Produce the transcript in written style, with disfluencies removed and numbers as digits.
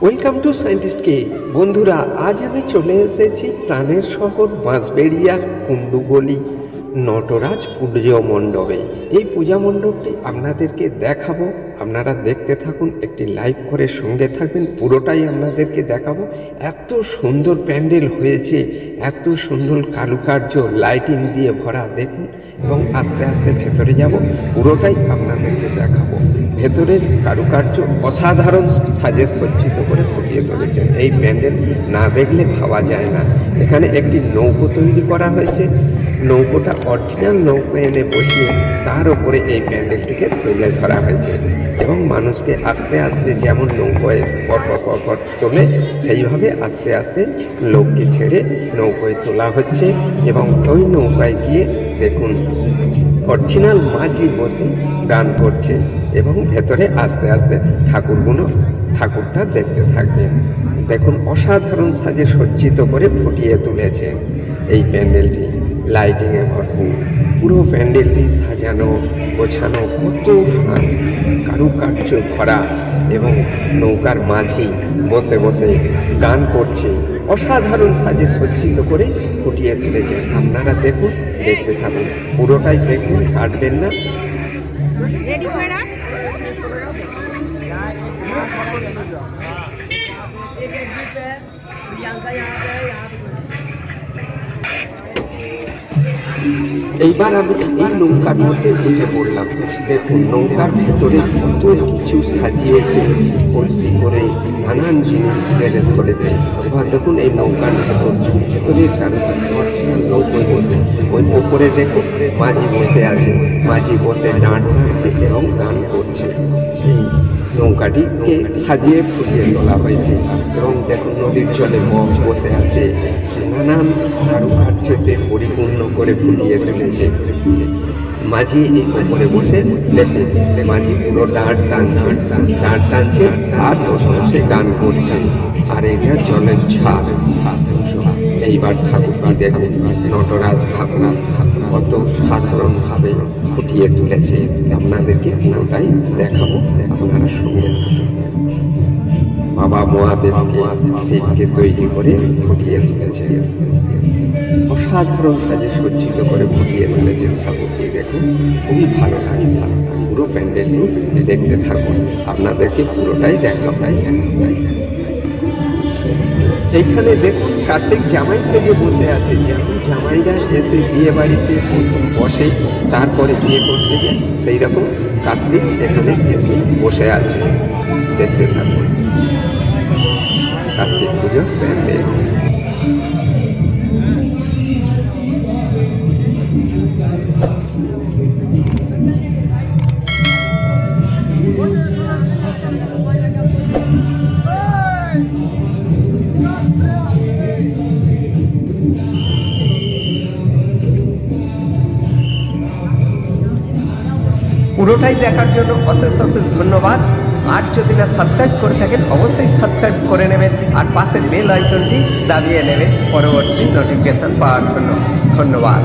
Welcome to scientist কে। বন্ধুরা, আজ আমি চলে এসেছি প্রাণের শহর বাঁশবেড়িয়ার কুণ্ডুগলি নটরাজ পূজা মণ্ডপে। এই পূজা মণ্ডপটি আপনাদেরকে দেখাবো, আপনারা দেখতে থাকুন, একটি লাইভ করে সঙ্গে থাকবেন, পুরোটাই আপনাদেরকে দেখাবো। এত সুন্দর প্যান্ডেল হয়েছে, এত সুন্দর কারুকার্য লাইটিং দিয়ে ভরা, দেখুন। এবং আস্তে আস্তে ভেতরে যাব, পুরোটাই আপনাদেরকে দেখাবো। ভেতরের কারুকার্য অসাধারণ সাজে সজ্জিত করে ফুটিয়ে তুলেছেন। এই প্যান্ডেল না দেখলে ভাবা যায় না। এখানে একটি নৌকো তৈরি করা হয়েছে, নৌকোটা অরিজিনাল নৌকো এনে বসিয়ে তার উপরে এই প্যান্ডেলটিকে তুলে ধরা হয়েছে এবং মানুষকে আস্তে আস্তে যেমন নৌকোয় পর তোলে, সেইভাবে আস্তে আস্তে লোককে ছেড়ে নৌকোয় তোলা হচ্ছে। এবং ওই নৌকায় গিয়ে দেখুন অরিজিনাল মাঝি বসে গান করছে এবং ভেতরে আস্তে আস্তে ঠাকুরটা দেখতে থাকবেন। দেখুন অসাধারণ সাজে সজ্জিত করে ফুটিয়ে তুলেছেন এই প্যান্ডেলটি, লাইটিংয়ে ভরপুর। পুরো প্যান্ডেলটি সাজানো গোছানো, কত কারুকার্য ভরা এবং নৌকার মাঝি বসে বসে গান করছে। অসাধারণ সাজে সজ্জিত করে ফুটিয়ে তুলেছেন। আপনারা দেখুন, দেখতে থাকুন, পুরোটাই দেখবেন, কাটবেন না। এইবার আমি এই নৌকার মধ্যে উঠে পড়লাম। দেখুন নৌকার ভেতরে কত কিছু সাজিয়েছে, কলসি করে নানান জিনিস বেড়ে ধরেছে। এবার দেখুন এই নৌকার ভেতরের কারণে অরিজিনাল নৌকোয় বসে, ওই ওপরে দেখুন মাঝি বসে আছে, মাঝি বসে ডাঁট নাড়ছে এবং গান করছে। এই নৌকাটিকে সাজিয়ে ফুটিয়ে তোলা হয়েছে এবং দেখুন নদীর জলে বসে আছে, নানান কারুকার্যতে পরিপূর্ণ করে ফুটিয়ে তুলেছে। মাঝি এই উপরে বসে দেখুন, মাঝি পুরো ডাঁট টানছে আর বসে গান করছে। আর এটা জলের ঝাঁক। এইবার ঠাকুরকে দেখুন, নটরাজ ঠাকুর কত সাধারণভাবে ফুটিয়ে তুলেছে। আপনাদেরকে পুরোটাই দেখাবো, আপনারা সঙ্গে বাবা মহাদেবকে শিবকে তৈরি করে ফুটিয়ে তুলেছে। অসাধারণ সাজে সজ্জিত করে ফুটিয়ে তুলেছেন ঠাকুরকে। দেখুন খুবই ভালো লাগে। পুরো প্যান্ডেলটি দেখতে থাকুন, আপনাদেরকে পুরোটাই দেখাই। এইখানে দেখুন কার্তিক জামাই সেজে বসে আছে। যেমন জামাইরা এসে বিয়ে বাড়িতে প্রথম বসে, তারপরে বিয়ে করতে যায়, সেই রকম কার্তিক এখানে এসে বসে আছে। দেখতে থাকুন কার্তিক পুজোর প্যান্ডেল। পুরোটাই দেখার জন্য অশেষ ধন্যবাদ। আর যদি না সাবস্ক্রাইব করে থাকেন অবশ্যই সাবস্ক্রাইব করে নেবেন আর পাশের বেল আইকনটি দাবিয়ে নেবেন পরবর্তী নোটিফিকেশন পাওয়ার জন্য। ধন্যবাদ।